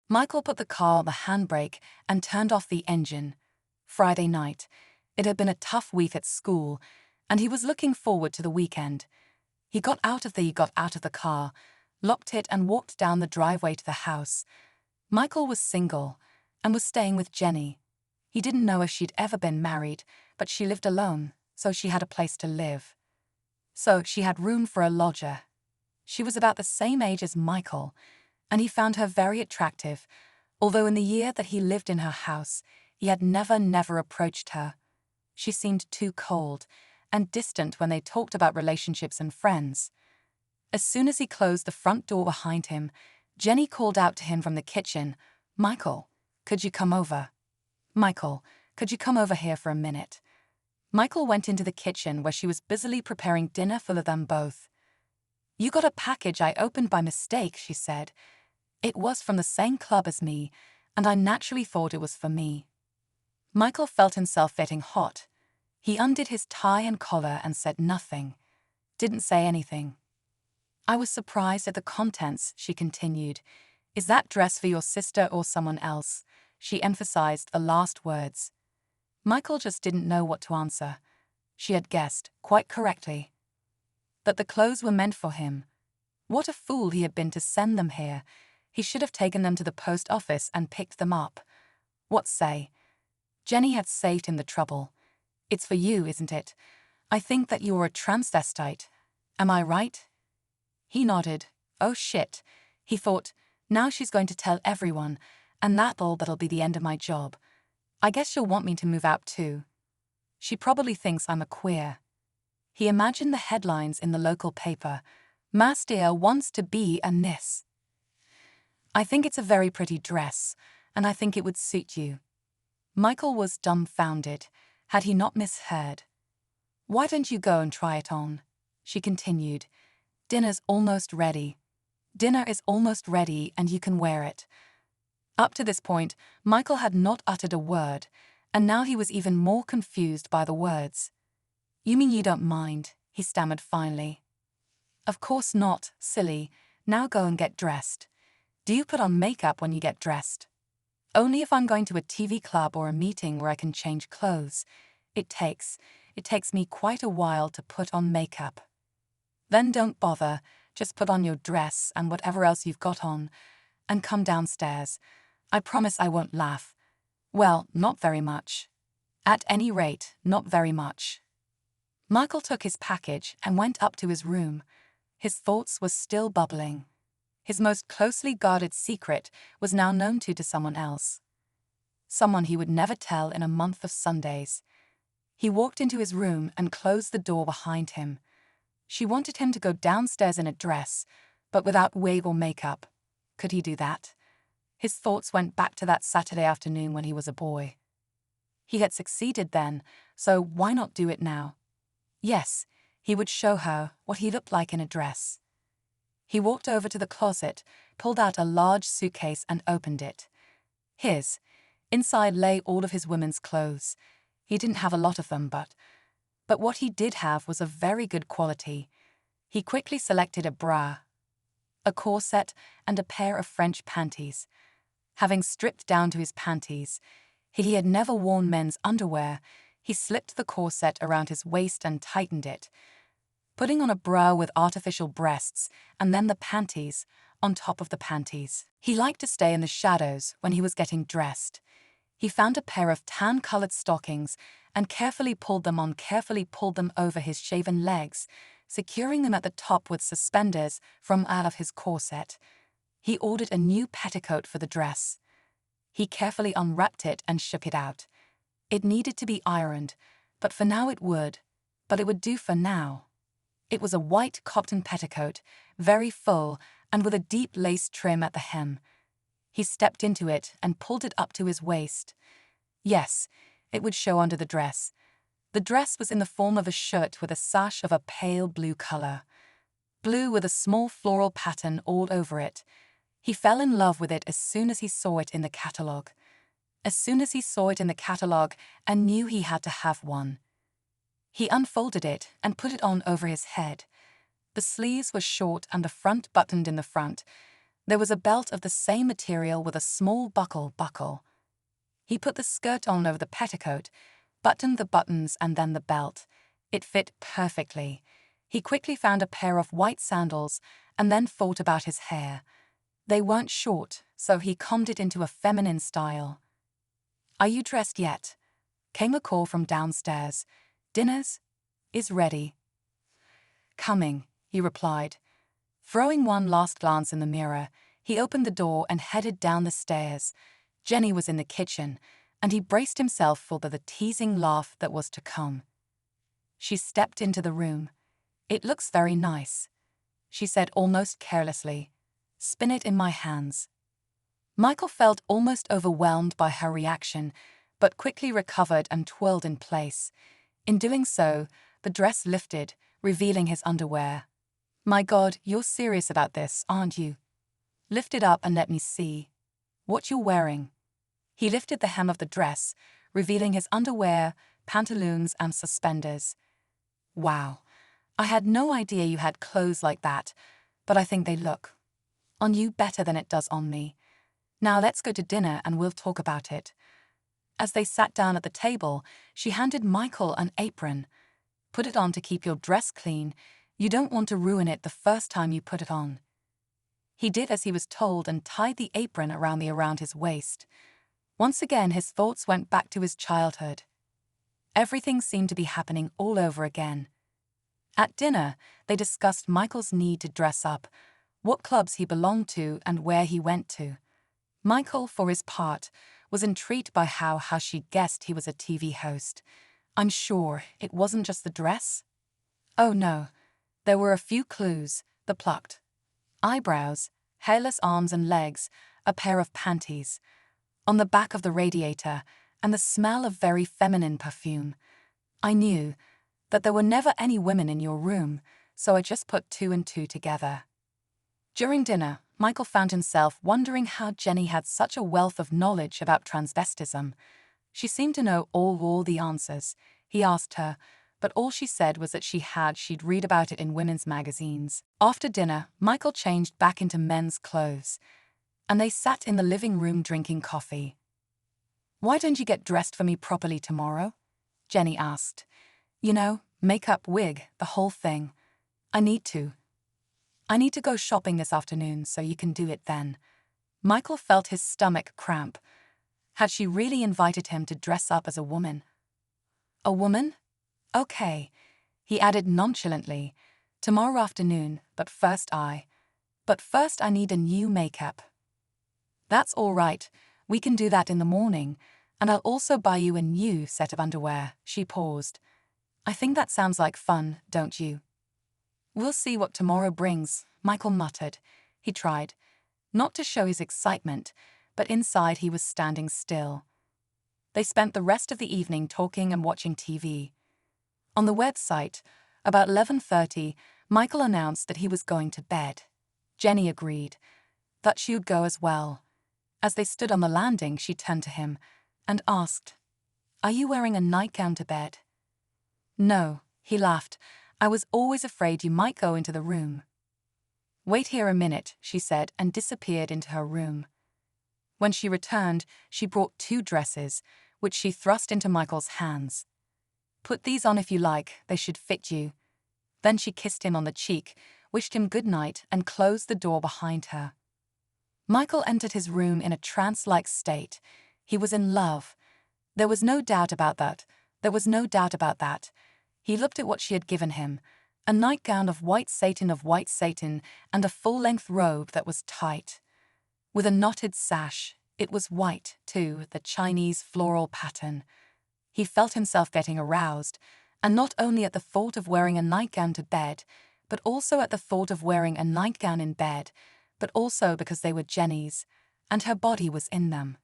Michael put the car on the handbrake and turned off the engine. Friday night. It had been a tough week at school, and he was looking forward to the weekend. He got out of the car, locked it and walked down the driveway to the house. Michael was single and was staying with Jenny. He didn't know if she'd ever been married, but she lived alone, so she had a place to live. So she had room for a lodger. She was about the same age as Michael, and he found her very attractive, although in the year that he lived in her house, he had never approached her. She seemed too cold and distant when they talked about relationships and friends. As soon as he closed the front door behind him, Jenny called out to him from the kitchen, "Michael, could you come over? Michael, could you come over here for a minute?" Michael went into the kitchen where she was busily preparing dinner for them both. "You got a package I opened by mistake," she said. "It was from the same club as me, and I naturally thought it was for me." Michael felt himself getting hot. He undid his tie and collar and said nothing. Didn't say anything. "I was surprised at the contents," she continued. "Is that dress for your sister or someone else?" She emphasized the last words. Michael just didn't know what to answer. She had guessed, quite correctly, that the clothes were meant for him. What a fool he had been to send them here. He should have taken them to the post office and picked them up. What say? Jenny had saved him the trouble. "It's for you, isn't it? I think that you're a transvestite. Am I right?" He nodded. Oh shit. He thought, now she's going to tell everyone, and that'll be the end of my job. I guess she'll want me to move out too. She probably thinks I'm a queer. He imagined the headlines in the local paper. "Mastia wants to be a Miss. I think it's a very pretty dress, and I think it would suit you." Michael was dumbfounded. Had he not misheard? "Why don't you go and try it on?" she continued. Dinner is almost ready, and you can wear it." Up to this point, Michael had not uttered a word, and now he was even more confused by the words. "You mean you don't mind?" he stammered finally. "Of course not, silly. Now go and get dressed. Do you put on makeup when you get dressed?" "Only if I'm going to a TV club or a meeting where I can change clothes. It takes me quite a while to put on makeup." "Then don't bother. Just put on your dress and whatever else you've got on, and come downstairs. I promise I won't laugh. Well, not very much. At any rate, not very much." Michael took his package and went up to his room. His thoughts were still bubbling. His most closely guarded secret was now known to someone else. Someone he would never tell in a month of Sundays. He walked into his room and closed the door behind him. She wanted him to go downstairs in a dress, but without wig or makeup. Could he do that? His thoughts went back to that Saturday afternoon when he was a boy. He had succeeded then, so why not do it now? Yes, he would show her what he looked like in a dress. He walked over to the closet, pulled out a large suitcase and opened it. Inside lay all of his women's clothes. He didn't have a lot of them, but what he did have was of very good quality. He quickly selected a bra, a corset, and a pair of French panties. Having stripped down to his panties, he had never worn men's underwear. He slipped the corset around his waist and tightened it, putting on a bra with artificial breasts and then the panties on top of the panties. He liked to stay in the shadows when he was getting dressed. He found a pair of tan-colored stockings and carefully pulled them over his shaven legs, securing them at the top with suspenders from out of his corset. He ordered a new petticoat for the dress. He carefully unwrapped it and shook it out. It needed to be ironed, but it would do for now. It was a white cotton petticoat, very full and with a deep lace trim at the hem. He stepped into it and pulled it up to his waist. Yes, it would show under the dress. The dress was in the form of a shirt with a sash of a pale blue color. Blue with a small floral pattern all over it. He fell in love with it as soon as he saw it in the catalogue. And knew he had to have one. He unfolded it and put it on over his head. The sleeves were short and the front buttoned in the front. There was a belt of the same material with a small buckle. He put the skirt on over the petticoat, buttoned the buttons and then the belt. It fit perfectly. He quickly found a pair of white sandals and then thought about his hair. They weren't short, so he combed it into a feminine style. "Are you dressed yet?" came a call from downstairs. "Dinner's is ready." "Coming," he replied. Throwing one last glance in the mirror, he opened the door and headed down the stairs. Jenny was in the kitchen, and he braced himself for the teasing laugh that was to come. She stepped into the room. "It looks very nice," she said almost carelessly. "Spin it in my hands." Michael felt almost overwhelmed by her reaction, but quickly recovered and twirled in place. In doing so, the dress lifted, revealing his underwear. "My God, you're serious about this, aren't you? Lift it up and let me see what you're wearing." He lifted the hem of the dress, revealing his underwear, pantaloons, and suspenders. "Wow, I had no idea you had clothes like that, but I think they look on you better than it does on me. Now let's go to dinner and we'll talk about it." As they sat down at the table, she handed Michael an apron. "Put it on to keep your dress clean. You don't want to ruin it the first time you put it on." He did as he was told and tied the apron around his waist. Once again, his thoughts went back to his childhood. Everything seemed to be happening all over again. At dinner, they discussed Michael's need to dress up, what clubs he belonged to and where he went to. Michael, for his part, was intrigued by how she guessed he was a TV host. "I'm sure it wasn't just the dress?" "Oh no. There were a few clues: the plucked eyebrows, hairless arms and legs, a pair of panties on the back of the radiator, and the smell of very feminine perfume. I knew that there were never any women in your room, so I just put two and two together." During dinner, Michael found himself wondering how Jenny had such a wealth of knowledge about transvestism. She seemed to know all the answers. He asked her, but all she said was that she'd read about it in women's magazines. After dinner, Michael changed back into men's clothes, and they sat in the living room drinking coffee. "Why don't you get dressed for me properly tomorrow?" Jenny asked. "You know, makeup, wig, the whole thing. I need to go shopping this afternoon, so you can do it then." Michael felt his stomach cramp. Had she really invited him to dress up as a woman? "A woman? Okay," he added nonchalantly. "Tomorrow afternoon, but first I need a new makeup." "That's all right. We can do that in the morning, and I'll also buy you a new set of underwear." She paused. "I think that sounds like fun, don't you?" "We'll see what tomorrow brings," Michael muttered. He tried not to show his excitement, but inside he was standing still. They spent the rest of the evening talking and watching TV. On the website, about 11:30, Michael announced that he was going to bed. Jenny agreed that she would go as well. As they stood on the landing, she turned to him and asked, "Are you wearing a nightgown to bed?" "No," he laughed. "I was always afraid you might go into the room." "Wait here a minute," she said, and disappeared into her room. When she returned, she brought two dresses, which she thrust into Michael's hands. "Put these on if you like, they should fit you." Then she kissed him on the cheek, wished him good night, and closed the door behind her. Michael entered his room in a trance-like state. He was in love. There was no doubt about that. He looked at what she had given him, a nightgown of white satin and a full-length robe that was tight, with a knotted sash. It was white, too, the Chinese floral pattern. He felt himself getting aroused, and not only at the thought of wearing a nightgown to bed, but also at the thought of wearing a nightgown in bed, but also because they were Jenny's, and her body was in them.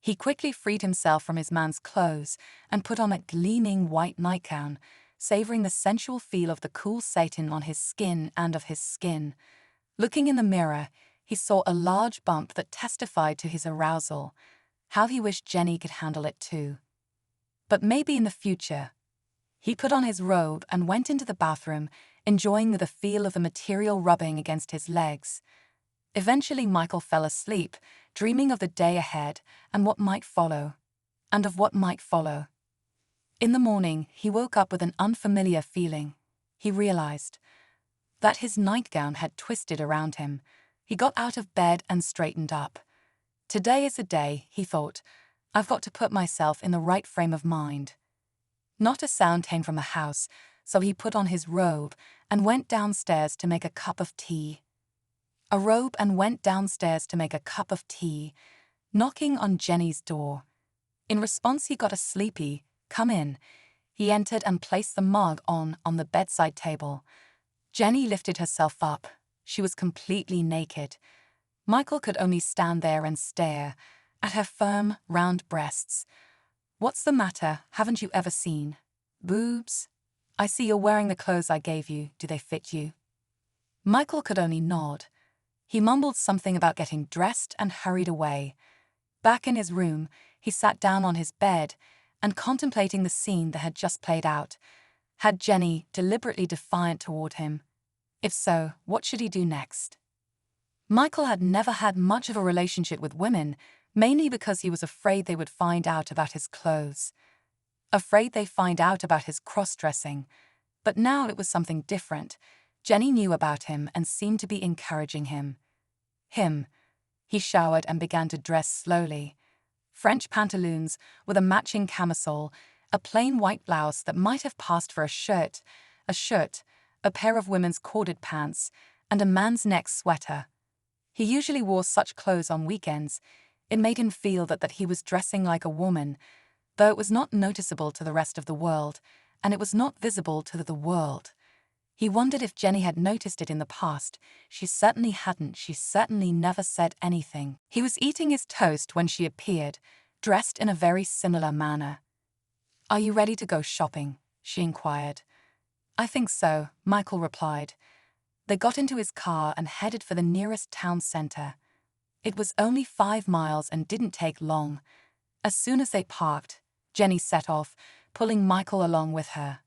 He quickly freed himself from his man's clothes and put on a gleaming white nightgown, savoring the sensual feel of the cool satin on his skin and of his skin. Looking in the mirror, he saw a large bump that testified to his arousal. How he wished Jenny could handle it too. But maybe in the future. He put on his robe and went into the bathroom, enjoying the feel of the material rubbing against his legs. Eventually, Michael fell asleep, dreaming of the day ahead and what might follow. And of what might follow. In the morning, he woke up with an unfamiliar feeling. He realized that his nightgown had twisted around him. He got out of bed and straightened up. Today is the day, he thought. I've got to put myself in the right frame of mind. Not a sound came from the house, so he put on his robe and went downstairs to make a cup of tea. Knocking on Jenny's door. In response, he got a sleepy, "Come in." He entered and placed the mug on the bedside table. Jenny lifted herself up. She was completely naked. Michael could only stand there and stare at her firm, round breasts. "What's the matter? Haven't you ever seen boobs? I see you're wearing the clothes I gave you. Do they fit you?" Michael could only nod. He mumbled something about getting dressed and hurried away. Back in his room, he sat down on his bed and contemplating the scene that had just played out. Had Jenny deliberately defiant toward him? If so, what should he do next? Michael had never had much of a relationship with women, mainly because he was afraid they would find out about his clothes. Afraid they'd find out about his cross-dressing. But now it was something different. Jenny knew about him and seemed to be encouraging him. He showered and began to dress slowly. French pantaloons with a matching camisole, a plain white blouse that might have passed for a shirt, a pair of women's corded pants, and a man's neck sweater. He usually wore such clothes on weekends. It made him feel that he was dressing like a woman, though it was not noticeable to the rest of the world, and it was not visible to the world. He wondered if Jenny had noticed it in the past. She certainly hadn't. She certainly never said anything. He was eating his toast when she appeared, dressed in a very similar manner. "Are you ready to go shopping?" she inquired. "I think so," Michael replied. They got into his car and headed for the nearest town center. It was only 5 miles and didn't take long. As soon as they parked, Jenny set off, pulling Michael along with her.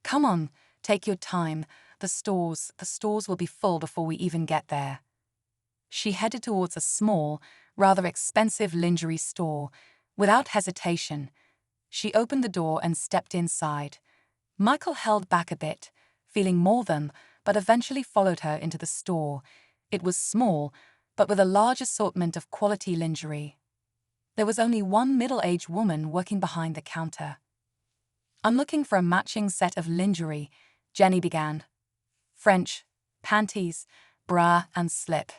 "Come on. Take your time. The stores will be full before we even get there." She headed towards a small, rather expensive lingerie store. Without hesitation, she opened the door and stepped inside. Michael held back a bit, feeling more than, but eventually followed her into the store. It was small, but with a large assortment of quality lingerie. There was only one middle-aged woman working behind the counter. "I'm looking for a matching set of lingerie," Jenny began. "French, panties, bra and slip."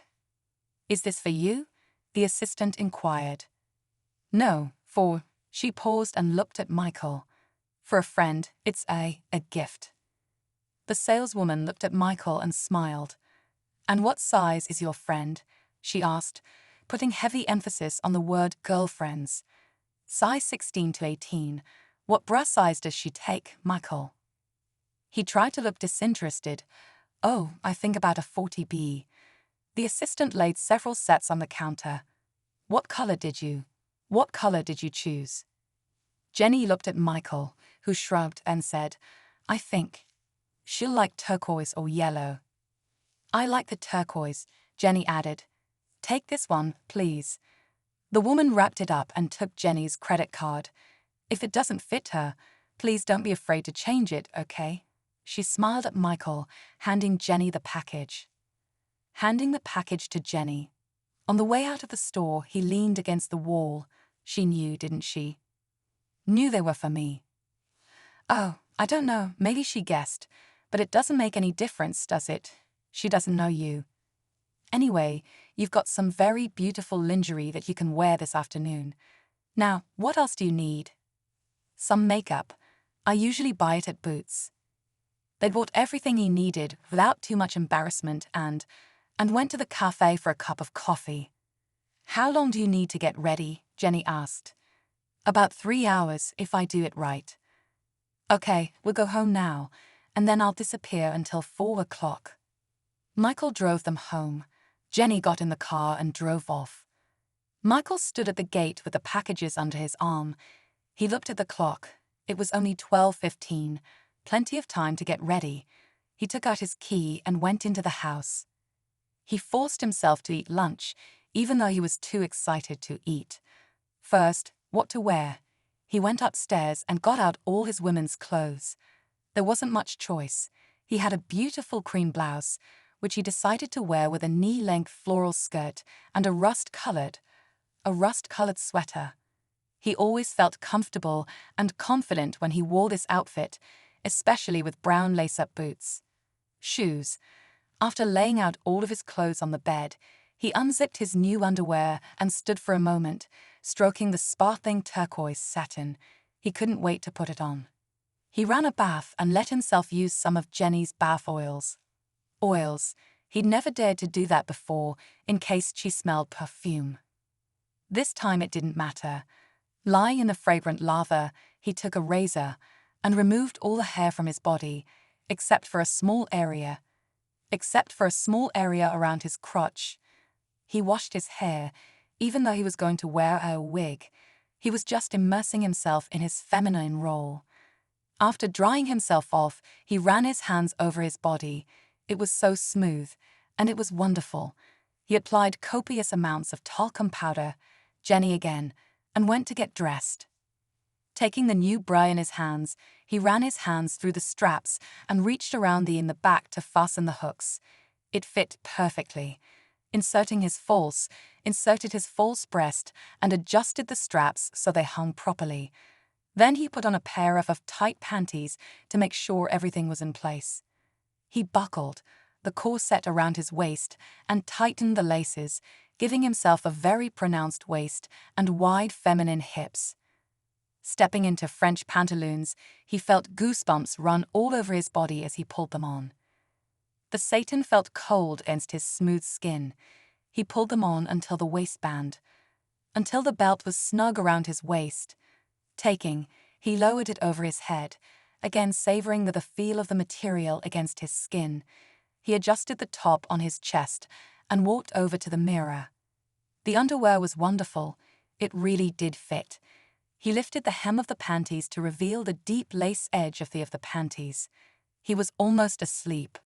"Is this for you?" the assistant inquired. "No, for..." She paused and looked at Michael. "For a friend, it's a gift." The saleswoman looked at Michael and smiled. "And what size is your friend?" she asked, putting heavy emphasis on the word girlfriends. "Size 16 to 18. What bra size does she take, Michael?" He tried to look disinterested. "Oh, I think about a 40B. The assistant laid several sets on the counter. What color did you choose?" Jenny looked at Michael, who shrugged and said, "I think she'll like turquoise or yellow." "I like the turquoise," Jenny added. "Take this one, please." The woman wrapped it up and took Jenny's credit card. "If it doesn't fit her, please don't be afraid to change it, okay?" She smiled at Michael, handing Jenny the package. Handing the package to Jenny. On the way out of the store, he leaned against the wall. She knew, didn't she? Knew they were for me. "Oh, I don't know, maybe she guessed, but it doesn't make any difference, does it? She doesn't know you. Anyway, you've got some very beautiful lingerie that you can wear this afternoon. Now, what else do you need?" "Some makeup. I usually buy it at Boots." They'd bought everything he needed without too much embarrassment and went to the cafe for a cup of coffee. "How long do you need to get ready?" Jenny asked. "About 3 hours, if I do it right." "Okay, we'll go home now, and then I'll disappear until 4 o'clock. Michael drove them home. Jenny got in the car and drove off. Michael stood at the gate with the packages under his arm. He looked at the clock. It was only 12:15. Plenty of time to get ready. He took out his key and went into the house. He forced himself to eat lunch, even though he was too excited to eat. First, what to wear. He went upstairs and got out all his women's clothes. There wasn't much choice. He had a beautiful cream blouse, which he decided to wear with a knee-length floral skirt and a rust-colored sweater. He always felt comfortable and confident when he wore this outfit, especially with brown lace-up boots. Shoes. After laying out all of his clothes on the bed, he unzipped his new underwear and stood for a moment, stroking the sparkling turquoise satin. He couldn't wait to put it on. He ran a bath and let himself use some of Jenny's bath oils. He'd never dared to do that before, in case she smelled perfume. This time it didn't matter. Lying in the fragrant lather, he took a razor and removed all the hair from his body, except for a small area around his crotch. He washed his hair, even though he was going to wear a wig. He was just immersing himself in his feminine role. After drying himself off, he ran his hands over his body. It was so smooth, and it was wonderful. He applied copious amounts of talcum powder, Jenny again, and went to get dressed. Taking the new bra in his hands, he ran his hands through the straps and reached around in the back to fasten the hooks. It fit perfectly. Inserted his false breast and adjusted the straps so they hung properly. Then he put on a pair of tight panties to make sure everything was in place. He buckled the corset around his waist and tightened the laces, giving himself a very pronounced waist and wide feminine hips. Stepping into French pantaloons, he felt goosebumps run all over his body as he pulled them on. The satin felt cold against his smooth skin. He pulled them on until the belt was snug around his waist. He lowered it over his head, again savoring the feel of the material against his skin. He adjusted the top on his chest and walked over to the mirror. The underwear was wonderful. It really did fit. He lifted the hem of the panties to reveal the deep lace edge of the panties. He was almost asleep.